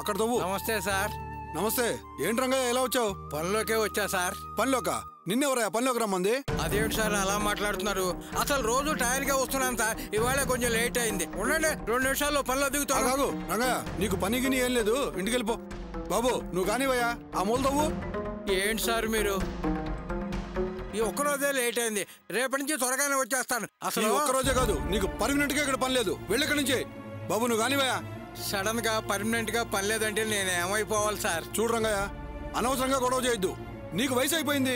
అక్కడ తవ్వు. నమస్తే సార్. నమస్తే. ఏంటి రంగయ్య ఎలా వచ్చావు? పనిలోకే వచ్చా సార్. పనిలోకా? నిన్నెవరయ్యా పనిలోకి రమ్మంది? అదేమిటి సార్ అలా మాట్లాడుతున్నారు? అసలు రోజు టైంగా వస్తున్నాను సార్. ఇవాళ కొంచెం లేట్ అయింది. ఉండండి, 2 నిమిషాల్లో పనిలో దిగుతాను. కాదు రంగయ్య, నీకు పని గిని ఏం లేదు, ఇంటికి వెళ్ళిపో. బాబు నువ్వు కానివయ్యా, ఆ మూల తవ్వు. ఏంటి సార్ మీరు? ఈ ఒక్కరోజే లేట్ అయింది. రేపటి నుంచి త్వరగానే వచ్చేస్తాను. అసలు ఒక్కరోజే కాదు, నీకు పర్మనెంట్ గా ఇక్కడ పని లేదు. వెళ్ళి ఇక్కడి నుంచి. బాబు నువ్వు కానివయ్యా. సడన్ గా పర్మనెంట్ గా పని లేదంటే నేను ఏమైపోవాలి సార్? చూడు రంగయ్య, అనవసరంగా గొడవ చేయొద్దు. నీకు వయసు అయిపోయింది.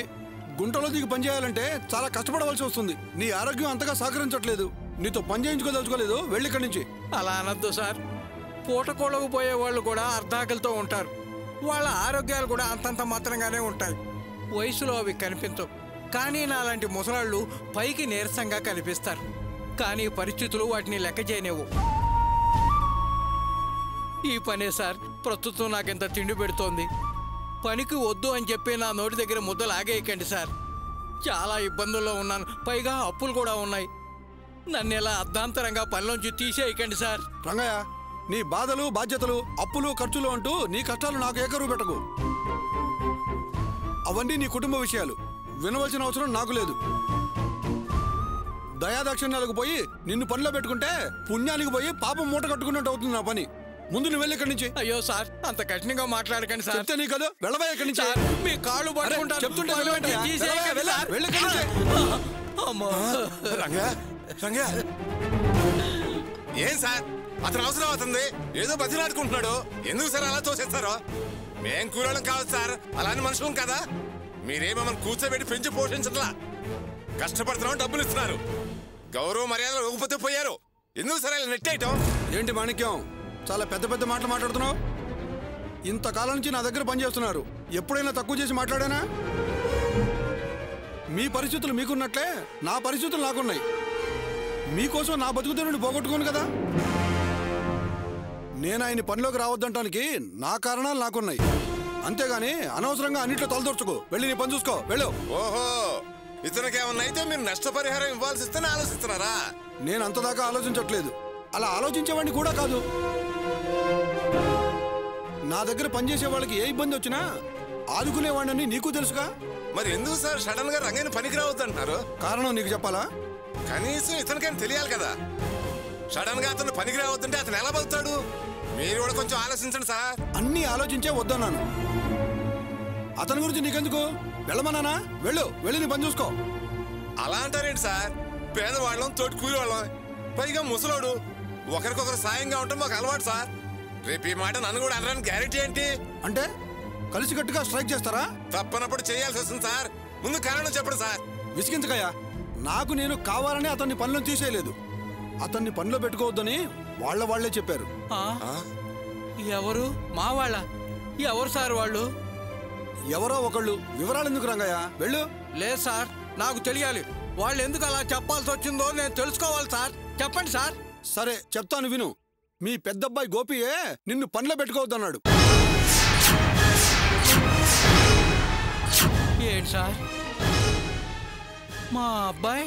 గుంటలో దిగి పని చేయాలంటే చాలా కష్టపడవలసి వస్తుంది. నీ ఆరోగ్యం అంతగా సహకరించట్లేదు. నీతో పని చేయించుకోదలుచుకోలేదు. వెళ్ళి ఇక్కడి నుంచి. అలా అనొద్దు సార్. పూటకోళ్ళకు పోయే వాళ్ళు కూడా అర్ధాకలతో ఉంటారు. వాళ్ళ ఆరోగ్యాలు కూడా అంతంత మాత్రంగానే ఉంటాయి. వయసులో అవి కనిపించవు. కానీ నాలాంటి ముసలాళ్ళు పైకి నీరసంగా కనిపిస్తారు. కానీ పరిస్థితులు వాటిని లెక్క చేయనివ్వు. ఈ పనే సార్ ప్రస్తుతం నాకింత తిండి పెడుతోంది. పనికి వద్దు అని చెప్పి నా నోటి దగ్గర ముద్ద లాగేయకండి సార్. చాలా ఇబ్బందుల్లో ఉన్నాను. పైగా అప్పులు కూడా ఉన్నాయి. నన్ను ఇలా అర్ధాంతరంగా పనిలోంచి తీసేయకండి సార్. రంగయ్య, నీ బాధలు బాధ్యతలు అప్పులు ఖర్చులు అంటూ నీ కష్టాలు నాకు ఏకరువు పెట్టకు. అవన్నీ నీ కుటుంబ విషయాలు, వినవలసిన అవసరం నాకు లేదు. దయాదాక్షిణ్యాలకు పోయి నిన్ను పనిలో పెట్టుకుంటే పుణ్యానికి పోయి పాపం మూట కట్టుకున్నట్టు అవుతుంది నా పని. ముందు నువ్వు వెళ్ళి ఇక్కడి నుంచి. అయ్యో సార్, అంత కఠినంగా మాట్లాడకండి సార్. చెప్తే నీ కదా, వెళ్ళవా ఇక్కడి నుంచి. మీ కాళ్ళు పట్టుకుంటాను. చెప్తుంటే ఏం సార్ అతను అవసరం అవుతుంది, ఏదో బతిలాడుకుంటున్నాడు. ఎందుకు సార్ అలా తోసేస్తారో? మేం కూరడం కాదు సార్, అలాంటి మనుషులం కదా. మీరేమో కూర్చోబెట్టి పెంచి పోషించట్లా. కష్టపడుతున్నాం, డబ్బులు ఇస్తున్నారు. గౌరవ మర్యాదలు ఇవ్వకపోతే పోయారు. ఎందుకు సార్ ఇలా నెట్టేయటం? ఏంటి మాణిక్యం, చాలా పెద్ద పెద్ద మాటలు మాట్లాడుతున్నావు? ఇంతకాలం నుంచి నా దగ్గర పనిచేస్తున్నారు. ఎప్పుడైనా తక్కువ చేసి మాట్లాడానా? మీ పరిస్థితులు మీకున్నట్లే నా పరిస్థితులు నాకున్నాయి. మీకోసం నా బతుకుతీరుని పోగొట్టుకోను కదా. నేను ఆయన పనిలోకి రావద్దంటానికి నా కారణాలు నాకున్నాయి. అంతేగాని అనవసరంగా అన్నిట్లో తలదొర్చుకో. వెళ్ళి నీ పని చూసుకో, వెళ్ళు. ఓహో, ఇతనికి ఏమన్నా అయితే మీరు నష్టపరిహారం ఇవ్వాల్సి ఇస్తేనే ఆలోచిస్తున్నారా? నేను అంతదాకా ఆలోచించట్లేదు. అలా ఆలోచించేవాడిని కూడా కాదు. నా దగ్గర పనిచేసే వాళ్ళకి ఏ ఇబ్బంది వచ్చినా ఆదుకునేవాడిని నీకు తెలుసుగా. మరి ఎందుకు సార్ సడన్ గా రంగైన పనికి రావద్దు అంటున్నారు? కారణం నీకు చెప్పాలా? కనీసం ఇతనికైనా తెలియాలి కదా. సడన్ గా అతను పనికి రావద్దంటే అతను ఎలా బతుకుతాడు? మీరు కూడా కొంచెం ఆలోచించండి సార్. అన్నీ ఆలోచించే వద్దన్నాను. అతని గురించి నీకెందుకు? వెళ్ళమన్నానా? వెళ్ళు, వెళ్ళి నీ పని చూసుకో. అలా అంటారేంటి సార్? పేదవాళ్ళం, తోటి కూలి వాళ్ళం, పైగా ముసలోడు. ఒకరికొకరు సాయంగా ఉంటాం మాకు అలవాటు సార్. రేపు ఈ మాట నన్ను కూడా అనడానికి గ్యారెంటీ ఏంటి? అంటే కలిసికట్టుగా స్ట్రైక్ చేస్తారా? తప్పనప్పుడు చేయాల్సి వస్తుంది సార్. ముందు కారణం చెప్పండి సార్. విసిగించకయ్యా. నాకు నేను కావాలని అతన్ని పనిలో తీసేయలేదు. అతన్ని పనిలో పెట్టుకోవద్దని వాళ్లే చెప్పారు. ఎవరు? మా వాళ్ళ? ఎవరు సార్ వాళ్ళు? ఎవరో ఒకళ్ళు. వివరాలు ఎందుకు రంగయ్య? వెళ్ళు. లేదు సార్, నాకు తెలియాలి. వాళ్ళు ఎందుకు అలా చెప్పాల్సి వచ్చిందో నేను తెలుసుకోవాలి సార్. చెప్పండి సార్. సరే చెప్తాను, విను. మీ పెద్దబ్బాయి గోపియే నిన్ను పనిలో పెట్టుకోవద్దన్నాడు. ఏంటి సార్? మా అబ్బాయి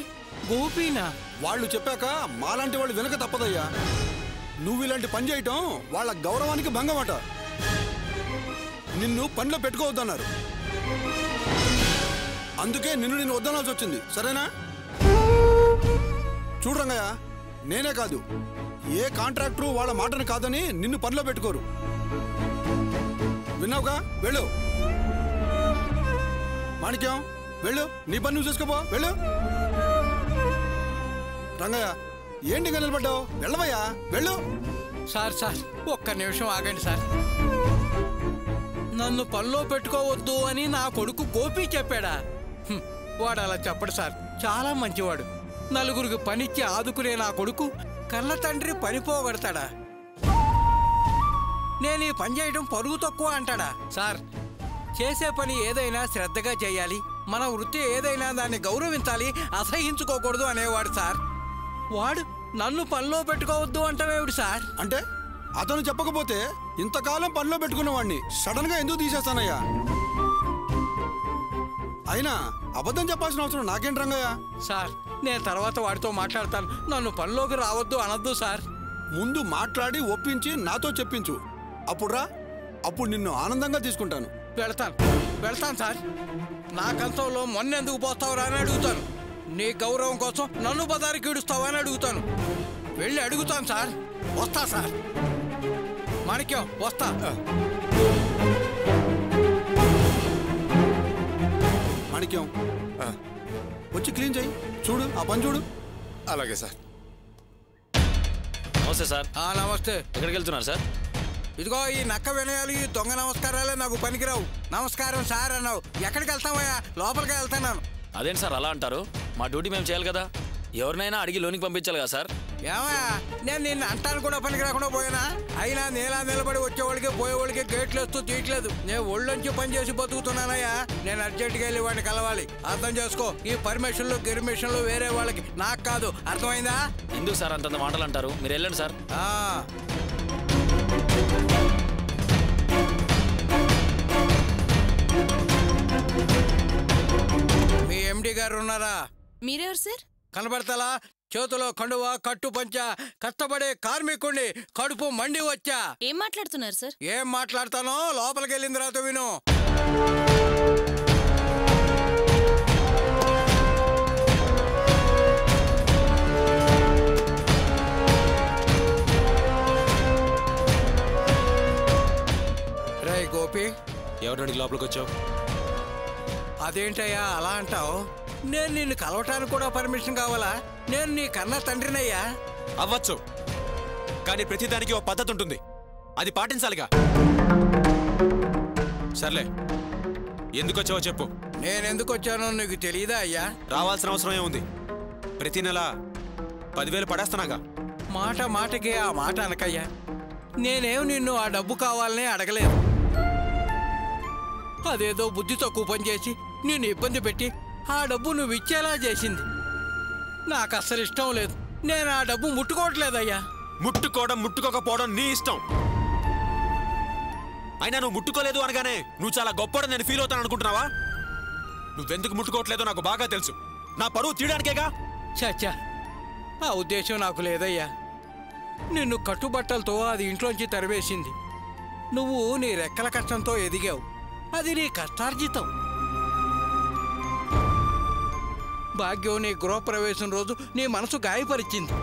గోపీనా? వాళ్ళు చెప్పాక మాలాంటి వాళ్ళు వెనక తప్పదయ్యా. నువ్వు ఇలాంటి పని చేయటం వాళ్ళ గౌరవానికి భంగమట. నిన్ను పనిలో పెట్టుకోవద్దన్నారు. అందుకే నిన్ను వద్దనాల్సి వచ్చింది. సరేనా? చూడు రంగయ్య, నేనే కాదు, ఏ కాంట్రాక్టరు వాళ్ళ మాటను కాదని నిన్ను పనిలో పెట్టుకోరు. విన్నావుగా? వెళ్ళు. మాణిక్యం, వెళ్ళు, నీ పని నువ్వు చూసుకోపో. వెళ్ళు. రంగయ్య, ఏంటి ఇంకా నిలబడ్డావు? వెళ్ళవయ్యా, వెళ్ళు. సార్ సార్, ఒక్క నిమిషం ఆగండి సార్. నన్ను పనిలో పెట్టుకోవద్దు అని నా కొడుకు గోపి చెప్పాడా? వాడు అలా చెప్పడు సార్. చాలా మంచివాడు. నలుగురికి పనిచ్చి ఆదుకునే నా కొడుకు కన్న తండ్రి పని పోగొడతాడా? నేను ఈ పని చేయడం పరుగు తక్కువ అంటాడా? సార్, చేసే పని ఏదైనా శ్రద్ధగా చేయాలి. మన వృత్తి ఏదైనా దాన్ని గౌరవించాలి, అసహించుకోకూడదు అనేవాడు సార్. వాడు నన్ను పనిలో పెట్టుకోవద్దు అంటావేమిటి సార్? అంటే అతను చెప్పకపోతే ఇంతకాలం పనిలో పెట్టుకున్నవాడిని సడన్ గా ఎందుకు తీసేస్తానయ్యా? అయినా అబద్ధం చెప్పాల్సిన అవసరం నాకేంటి రంగయ్య? సార్, నేను తర్వాత వాడితో మాట్లాడతాను. నన్ను పనిలోకి రావద్దు అనొద్దు సార్. ముందు మాట్లాడి ఒప్పించి నాతో చెప్పించు. అప్పుడురా అప్పుడు నిన్ను ఆనందంగా తీసుకుంటాను. వెళ్తాను సార్. నా కంచంలో మొన్నెందుకు పోస్తావురా అని అడుగుతాను. నీ గౌరవం కోసం నన్ను బజారుకి ఈడుస్తావా అని అడుగుతాను. వెళ్ళి అడుగుతాను సార్. వస్తా సార్. మాణిక్యం వస్తా. మాణిక్యం వచ్చి క్లీన్ చేయి. చూడు ఆ పని చూడు. అలాగే సార్. నమస్తే సార్. నమస్తే. ఎక్కడికి వెళ్తున్నారు సార్? ఇదిగో ఈ నక్క వినయాలు, ఈ దొంగ నమస్కారాలే నాకు పనికిరావు. నమస్కారం సార్ అన్నావు. ఎక్కడికి వెళ్తావయ్యా? లోపలికి వెళ్తున్నాను. అదేంటి సార్ అలా అంటారు? మా డ్యూటీ మేము చేయాలి కదా. ఎవరినైనా అడిగి లోనికి పంపించాలి కదా సార్. ఏమయ్యా, నేను నిన్ను అంటాను కూడా పనికి రాకుండా పోయినా? అయినా నేలా నిలబడి వచ్చేవాళ్ళకి పోయేవాళ్ళకి గేట్లు వేస్తూ తీయట్లేదు. నేను ఒళ్ళొంచి పని చేసి బతుకుతున్నానయ్యా. నేను అర్జెంటుగా వెళ్ళి వాడిని కలవాలి. అర్థం చేసుకో. ఈ పర్మిషన్లు గిర్మిషన్లు వేరే వాళ్ళకి, నాకు కాదు. అర్థమైందా? ఎందుకు సార్ అంతంత మాటలు అంటారు? మీరు వెళ్ళండి సార్. మీ ఎండి గారు ఉన్నారా? మీరెవరు సార్? కనబడతలా? చేతిలో కండువా, కట్టు పంచ, కష్టపడే కార్మికుణ్ణి, కడుపు మండి వచ్చా. ఏం మాట్లాడుతున్నారు సార్? ఏం మాట్లాడతానో లోపలికి వెళ్ళిన తర్వాత విను. రే గోపి, ఎవరిని లోపలికి వచ్చావు? అదేంటయ్యా అలా అంటావు? నేను నిన్ను కలవటానికి కూడా పర్మిషన్ కావాలా? నేను నీ కన్నా తండ్రినయ్యా. అవ్వచ్చు, కానీ ప్రతిదానికి ఓ పద్ధతి ఉంటుంది. అది పాటించాలిగా. సర్లే, ఎందుకు వచ్చావో చెప్పు. నేనెందుకు వచ్చానో నీకు తెలియదా అయ్యా? రావాల్సిన అవసరం ఏముంది? ప్రతి నెల 10,000 పడేస్తున్నాగా. మాట మాటకి ఆ మాట అనకయ్యా. నేనేం నిన్ను ఆ డబ్బు కావాలనే అడగలేదు. అదేదో బుద్ధి తక్కువ పని చేసి నిన్ను ఇబ్బంది పెట్టి ఆ డబ్బు నువ్వు ఇచ్చేలా చేసింది. నాకు అస్సలు ఇష్టం లేదు. నేను ఆ డబ్బు ముట్టుకోవట్లేదయ్యా. ముట్టుకోవడం ముట్టుకోకపోవడం నీ ఇష్టం. అయినా నువ్వు ముట్టుకోలేదు అనగానే నువ్వు చాలా గొప్పడని నేను ఫీల్ అవుతాను అనుకుంటున్నావా? నువ్వెందుకు ముట్టుకోవట్లేదో నాకు బాగా తెలుసు. నా పరువు తీయడానికేగా. చచ్చా, ఆ ఉద్దేశం నాకు లేదయ్యా. నిన్ను కట్టుబట్టలతో అది ఇంట్లోంచి తరివేసింది. నువ్వు నీ రెక్కల కష్టంతో ఎదిగావు. అది నీ కష్టార్జితం. భాగ్యం నీ గృహప్రవేశం రోజు నీ మనసు గాయపరిచింది.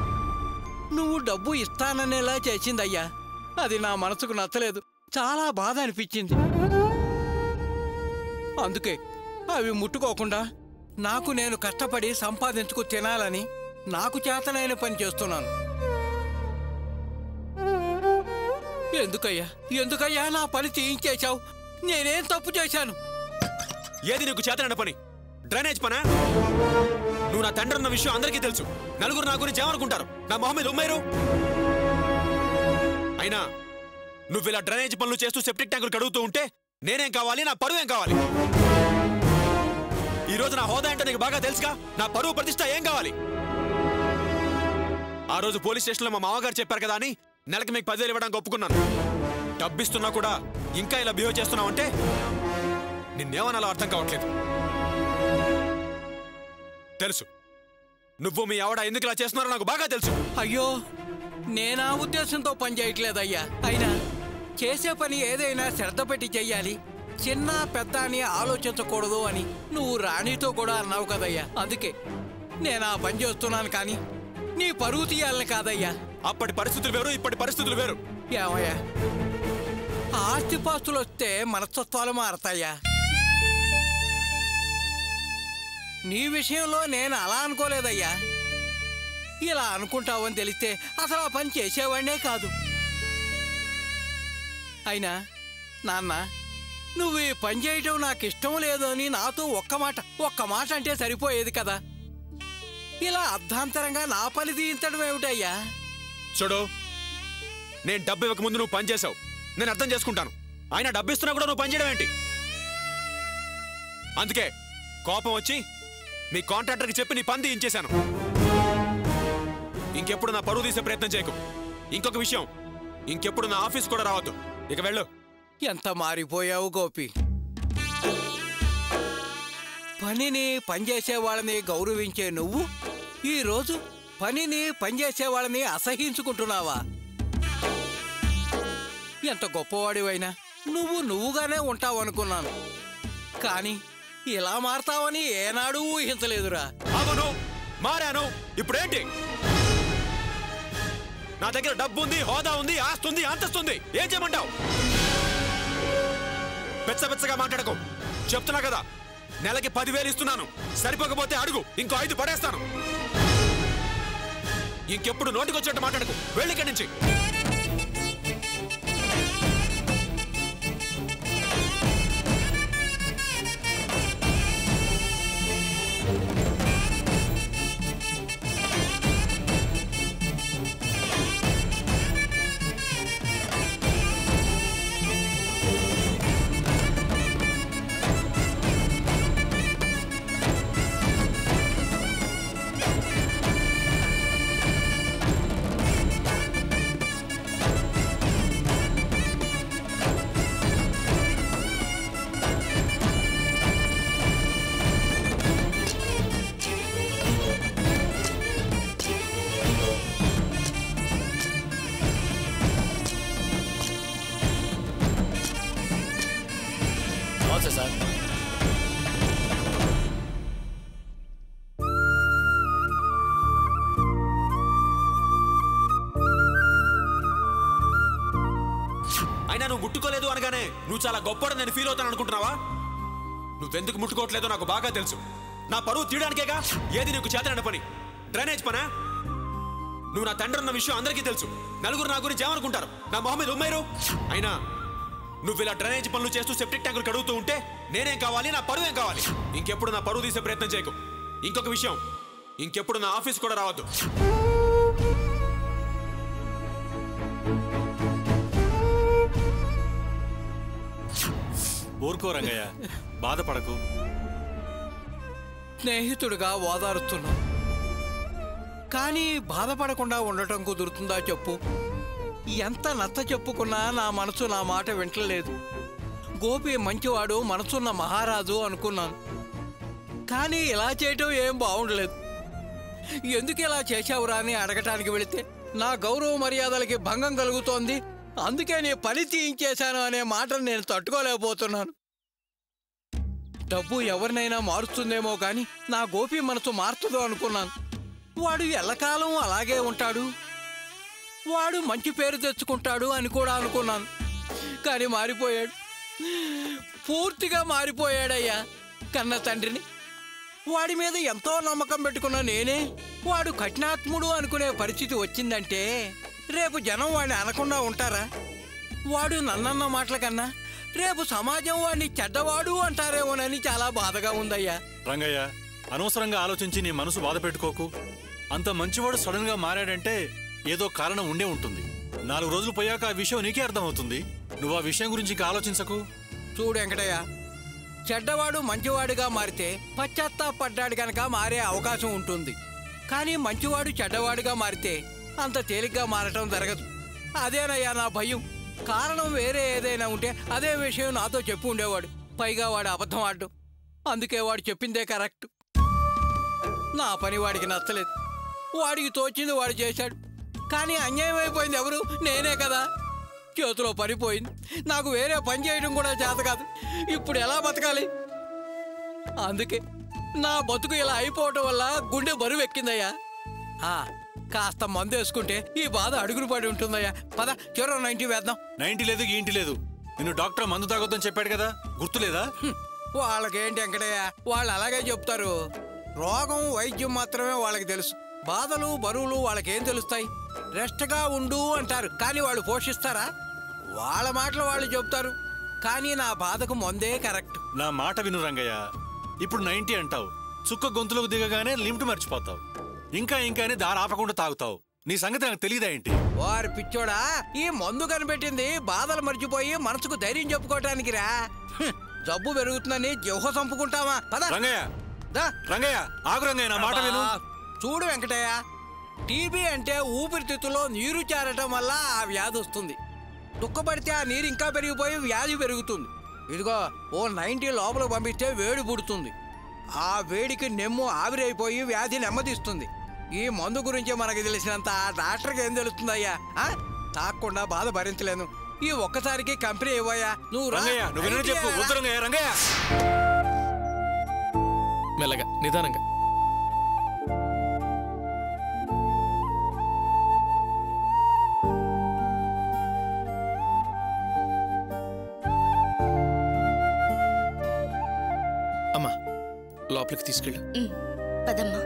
నువ్వు డబ్బు ఇస్తాననేలా చేసిందయ్యా. అది నా మనసుకు నచ్చలేదు. చాలా బాధ అనిపించింది. అందుకే అవి ముట్టుకోకుండా నాకు నేను కష్టపడి సంపాదించుకు తినాలని నాకు చేతనైన పని చేస్తున్నాను. ఎందుకయ్యా నా పని చేయించేశావు? నేనేం తప్పు చేశాను? ఏది నీకు చేతనైన పని? డ్రైనేజ్ పనా? నువ్వు నా తండ్రి అన్న విషయం అందరికీ తెలుసు. నలుగురు నా గురించి ఏమనుకుంటారు? నా మొహం మీద ఉమ్మేరు. అయినా నువ్వు ఇలా డ్రైనేజ్ పనులు చేస్తూ సెప్టిక్ ట్యాంకులు కడుగుతూ ఉంటే నేనేం కావాలి? నా పరువు ఏం కావాలి? ఈ రోజు నా హోదా అంటే నీకు బాగా తెలుసుగా. నా పరువు ప్రతిష్ట ఏం కావాలి? ఆ రోజు పోలీస్ స్టేషన్లో మా మామగారు చెప్పారు కదా అని నెలకి మీకు 10,000 ఇవ్వడానికి ఒప్పుకున్నాను. డబ్బిస్తున్నా కూడా ఇంకా ఇలా బిహేవ్ చేస్తున్నావంటే నిన్నేమనాలో అర్థం కావట్లేదు. తెలుసు నువ్వు మీ ఆవిడ ఎందుకు ఇలా చేస్తున్నారో నాకు బాగా తెలుసు. అయ్యో, నేనా ఉద్దేశంతో పని చేయట్లేదయ్యా. అయినా చేసే పని ఏదైనా శ్రద్ధ పెట్టి చెయ్యాలి, చిన్న పెద్ద అని ఆలోచించకూడదు అని నువ్వు రాణితో కూడా అన్నావు కదయ్యా. అందుకే నేను ఆ పని చేస్తున్నాను. కానీ నీ పరువు తీయాలని కాదయ్యా. అప్పటి పరిస్థితులు వేరు, ఇప్పటి పరిస్థితులు వేరు. ఏమయ్యా, ఆస్తిపాస్తులు వస్తే మనస్తత్వాలు మారతాయా? నీ విషయంలో నేను అలా అనుకోలేదయ్యా. ఇలా అనుకుంటావని తెలిస్తే అసలు ఆ పని చేసేవాడినే కాదు. అయినా నాన్న, నువ్వు ఈ పని చేయటం నాకు ఇష్టం లేదు అని నాతో ఒక్క మాట అంటే సరిపోయేది కదా. ఇలా అర్ధాంతరంగా నా పని తీయించడం ఏమిటయ్యా? చూడు, నేను డబ్బు ఇవ్వక ముందు నువ్వు పని చేసావు, నేను అర్థం చేసుకుంటాను. ఆయన డబ్బు ఇస్తున్నా కూడా నువ్వు పని చేయడం ఏంటి? అందుకే కోపం వచ్చి మీ కాంట్రాక్టర్కి చెప్పి నీ పని తీయించేశాను. ఇంకెప్పుడు నా పరువు తీసే ప్రయత్నం చేయకు. ఇంకొక విషయం, ఇంకెప్పుడు నా ఆఫీస్ కూడా రావద్దు. ఇక వెళ్ళు. ఎంత మారిపోయావు గోపి. పనిని పనిచేసే వాళ్ళని గౌరవించే నువ్వు ఈరోజు పనిని పనిచేసే వాళ్ళని అసహించుకుంటున్నావా? ఎంత గొప్పవాడివైనా నువ్వుగానే ఉంటావు అనుకున్నాను, కానీ ఇలా మారతావని ఏనాడూ ఊహించలేదురా. అవును, మారాను. ఇప్పుడేంటి? నా దగ్గర డబ్బు ఉంది, హోదా ఉంది, ఆస్తి ఉంది, అంతస్తుంది. ఏం చేయమంటావు? పెచ్చగా మాట్లాడకు. చెప్తున్నా కదా, నెలకి 10,000 ఇస్తున్నాను. సరిపోకపోతే అడుగు, ఇంకో 5 పడేస్తాను. ఇంకెప్పుడు నోటికొచ్చేట్టు మాట్లాడకు. వెళ్ళి ఇక్కడి నుంచి. సార్, అయినా నువ్వు ముట్టుకోలేదు అనగానే నువ్వు చాలా గొప్పడు నేను ఫీల్ అవుతాను అనుకుంటున్నావా? నువ్వెందుకు ముట్టుకోవట్లేదో నాకు బాగా తెలుసు. నా పరువు తీయడానికేగా ఏది నీకు చేతనైన పని? డ్రైనేజ్ పనా? నువ్వు నా తండ్రి ఉన్న విషయం అందరికీ తెలుసు. నలుగురు నా గురించి ఏమనుకుంటారు? నా మొహం మీద ఉమ్మేరు. అయినా నువ్వు ఇలా డ్రైనేజ్ పనులు చేస్తూ సెప్టిక్ ట్యాంకులు కడుగుతూ ఉంటే నేనేం కావాలి? నా పరువు ఏం కావాలి? ఇంకెప్పుడు నా పరువు తీసే ప్రయత్నం చేయకు. ఇంకొక విషయం, ఇంకెప్పుడు నా ఆఫీస్ కూడా రావద్దు. ఊరుకో రంగయ్య, బాధపడకు. స్నేహితుడిగా ఓదారుస్తున్నా, కానీ బాధపడకుండా ఉండటం కుదురుతుందా చెప్పు? ఎంత నచ్చ చెప్పుకున్నా నా మనసు నా మాట వింటలేదు. గోపి మంచివాడు, మనసున్న మహారాజు అనుకున్నాను, కానీ ఇలా చేయటం ఏం బాగుండలేదు. ఎందుకు ఇలా చేశావురా అని అడగటానికి వెళితే నా గౌరవ మర్యాదలకి భంగం కలుగుతోంది, అందుకే నీ పని తీయించేశాను అనే మాటను నేను తట్టుకోలేకపోతున్నాను. డబ్బు ఎవరినైనా మారుస్తుందేమో కానీ నా గోపి మనసు మారుతుందో అనుకున్నాను. వాడు ఎల్లకాలం అలాగే ఉంటాడు, వాడు మంచి పేరు తెచ్చుకుంటాడు అని కూడా అనుకున్నాను, కానీ మారిపోయాడు. పూర్తిగా మారిపోయాడయ్యా. కన్న తండ్రిని, వాడి మీద ఎంతో నమ్మకం పెట్టుకున్న నేనే వాడు కఠినాత్ముడు అనుకునే పరిస్థితి వచ్చిందంటే రేపు జనం వాడిని అనకుండా ఉంటారా? వాడు నన్నన్న మాటల కన్నా రేపు సమాజం వాడిని చెడ్డవాడు అంటారేమోనని చాలా బాధగా ఉందయ్యా. రంగయ్య, అనవసరంగా ఆలోచించి నీ మనసు బాధ పెట్టుకోకు. అంత మంచివాడు సడన్ గా మారాడంటే ఏదో కారణం ఉండే ఉంటుంది. 4 రోజులు పోయాక ఆ విషయం నీకే అర్థమవుతుంది. నువ్వు ఆ విషయం గురించి ఇంకా ఆలోచించకు. చూడు వెంకటయ్య, చెడ్డవాడు మంచివాడిగా మారితే పశ్చాత్తాపడ్డాడు కనుక మారే అవకాశం ఉంటుంది, కానీ మంచివాడు చెడ్డవాడిగా మారితే అంత తేలిగ్గా మారటం జరగదు. అదేనయ్యా నా భయం. కారణం వేరే ఏదైనా ఉంటే అదే విషయం నాతో చెప్పు ఉండేవాడు. పైగా వాడు అబద్ధం ఆడడం, అందుకే వాడు చెప్పిందే కరెక్ట్. నా పని వాడికి నచ్చలేదు, వాడికి తోచింది వాడు చేశాడు, కానీ అన్యాయం అయిపోయింది ఎవరు? నేనే కదా. చేతిలో పడిపోయింది, నాకు వేరే పని చేయడం కూడా చేత కాదు. ఇప్పుడు ఎలా బతకాలి? అందుకే నా బతుకు ఇలా అయిపోవటం వల్ల గుండె బరువు ఎక్కిందయ్యా. కాస్త మందు వేసుకుంటే ఈ బాధ అడుగులు పడి ఉంటుందయ్యా. పద, చివరి 90 వేద్దాం. 90 లేదు, ఏంటి లేదు. నిన్ను డాక్టర్ మందు తాగొద్దని చెప్పాడు కదా, గుర్తులేదా? వాళ్ళకేంటి వెంకటయ్య, వాళ్ళు అలాగే చెప్తారు. రోగం వైద్యం మాత్రమే వాళ్ళకి తెలుసు, బాధలు బరువులు వాళ్ళకేం తెలుస్తాయి? రెస్ట్గా ఉండు అంటారు, కానీ వాళ్ళు పోషిస్తారా? వాళ్ళ మాటలు వాళ్ళు చెప్తారు, కానీ నా బాధకు మందే కరెక్ట్. నా మాట విను రంగయ్య. ఇప్పుడు 90 అంటావు, చుక్క గొంతులోకి దిగగానే లిమిట్ మర్చిపోతావు. ఇంకా అని దారి ఆపకుండా తాగుతావు. నీ సంగతి నాకు తెలియదా ఏంటి? వారు పిచ్చోడా, ఈ మందు కనిపెట్టింది బాధలు మర్చిపోయి మనసుకు ధైర్యం చెప్పుకోవటానికి రా. జబ్బు పెరుగుతుందని జిహ్వ చంపుకుంటావా? పద రంగయ్య. రంగయ్య ఆగు రంగయ్య, నా మాట విను. చూడు వెంకటయ్య, టీబీ అంటే ఊపిరితిత్తులో నీరు చేరటం వల్ల ఆ వ్యాధి వస్తుంది. దుఃఖపడితే ఆ నీరు ఇంకా పెరిగిపోయి వ్యాధి పెరుగుతుంది. ఇదిగో ఓ 90 లోపల పంపిస్తే వేడి పుడుతుంది, ఆ వేడికి నెమ్ము ఆవిరైపోయి వ్యాధి నెమ్మదిస్తుంది. ఈ మందు గురించి మనకు తెలిసినంత ఆ డాక్టర్కి ఏం తెలుస్తుందయ్యా? తాగకుండా బాధ భరించలేను, ఈ ఒక్కసారికి కంపెనీ ఇవ్వయా. నువ్వు రా. రంగయ్య నువ్వు వినని చెప్పు. వద్దు రంగయ్య. రంగయ్య మెల్లగా నిదానంగా. అమ్మా లోపలికి తీసుకెళ్ళు. పదమ్మా.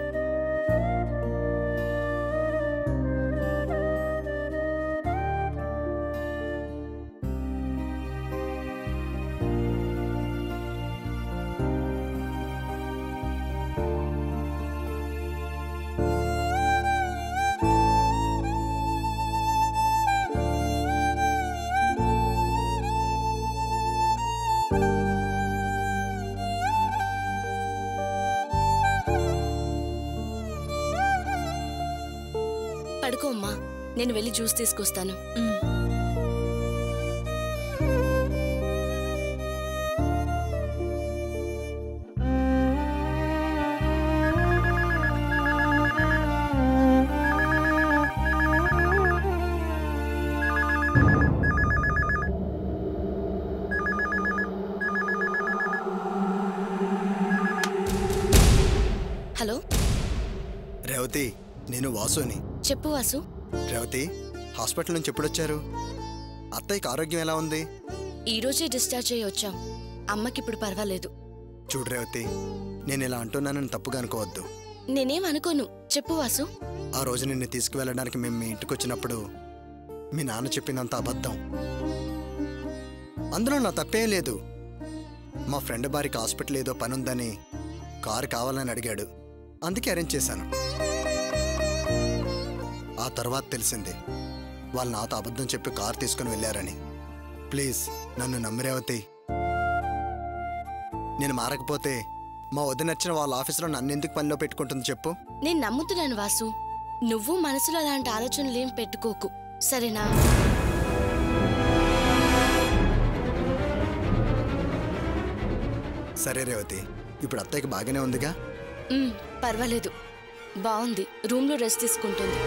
పడుకో అమ్మా, నేను వెళ్ళి జ్యూస్ తీసుకొస్తాను. హలో రేవతి, నేను వాసుని. చెప్పు వాసు. రేవతి, హాస్పిటల్ నుంచి ఎప్పుడొచ్చారు? అత్తయ్యకి ఆరోగ్యం ఎలా ఉంది? ఈరోజే డిశ్చార్జ్ అయ్యి వచ్చాం. అమ్మకిప్పుడు పర్వాలేదు. చూడు రేవతి, నేను ఇలా అంటున్నానని తప్పుగా అనుకోవద్దు. నేనేం అనుకోను. చెప్పు వాసు. ఆ రోజు నిన్ను తీసుకువెళ్ళడానికి మేము మీ ఇంటికి వచ్చినప్పుడు మీ నాన్న చెప్పినంత అబద్ధం. అందులో నా తప్పేం లేదు. మా ఫ్రెండ్ భార్యకి హాస్పిటల్ ఏదో పని ఉందని కారు కావాలని అడిగాడు. అందుకే అరేంజ్ చేశాను. ఆ తర్వాత తెలిసింది వాళ్ళు నాతో అబద్ధం చెప్పి కారు తీసుకుని వెళ్ళారని. ప్లీజ్ నన్ను నమ్మిరేవతి. నేను మారకపోతే మా వదిన నచ్చిన వాళ్ళ ఆఫీసులో నన్ను ఎందుకు పనిలో పెట్టుకుంటుంది చెప్పు? నేను నమ్ముతున్నాను వాసు. నువ్వు మనసులో అలాంటి ఆలోచనలేం పెట్టుకోకు, సరేనా? సరే రేవతి, ఇప్పుడు అత్తయ్యకి బాగానే ఉందిగా? పర్వాలేదు, బాగుంది. రూమ్లో రెస్ట్ తీసుకుంటుంది.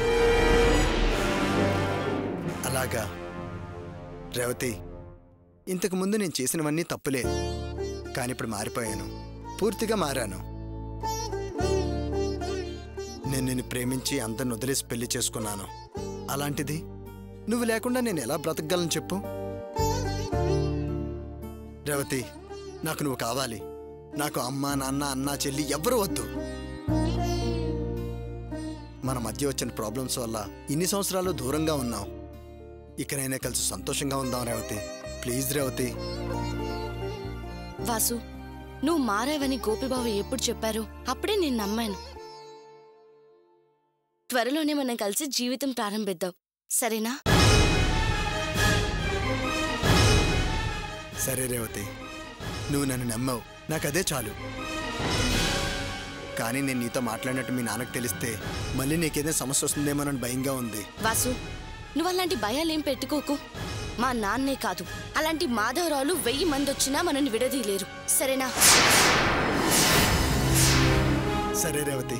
అలాగా రేవతి, ఇంతకు ముందు నేను చేసినవన్నీ తప్పులే. కానీ ఇప్పుడు మారిపోయాను, పూర్తిగా మారాను. నేను నిన్ను ప్రేమించి అందరిని వదిలేసి పెళ్లి చేసుకున్నాను. అలాంటిది నువ్వు లేకుండా నేను ఎలా బ్రతకగలను చెప్పు? రేవతి, నాకు నువ్వు కావాలి. నాకు అమ్మ, నాన్న, అన్న, చెల్లి ఎవ్వరూ వద్దు. మన మధ్య వచ్చిన ప్రాబ్లమ్స్ వల్ల ఇన్ని సంవత్సరాలు దూరంగా ఉన్నాం. ఇకనైనా కలిసి సంతోషంగా ఉందాం రేవతి. ప్లీజ్ రేవతి. వాసు, నువ్వు మారావని గోపిబాబు ఎప్పుడు చెప్పారు అప్పుడే నేను నమ్మాను. త్వరలోనే మనం కలిసి జీవితం ప్రారంభిద్దాం, సరేనా? సరే రేవతి, నువ్వు నన్ను నమ్మావు, నాకదే చాలు. కానీ నేను నీతో మాట్లాడినట్టు మీ నాన్నకు తెలిస్తే మళ్ళీ నీకేదైనా సమస్య వస్తుందేమోనని భయంగా ఉంది. వాసు, నువ్వు అలాంటి భయాలేం పెట్టుకోకు. మా నాన్నే కాదు, అలాంటి మాధవరావులు 1000 మంది వచ్చినా మనల్ని విడదీయలేరు, సరేనా? సరే రేవతి,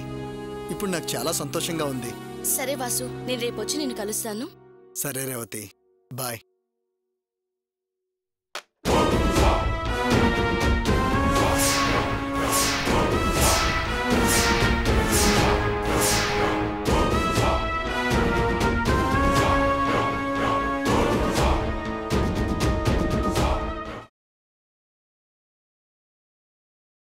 ఇప్పుడు నాకు చాలా సంతోషంగా ఉంది. సరే వాసు, నేను రేపొచ్చి నిన్ను కలుస్తాను. సరే రేవతి, బాయ్.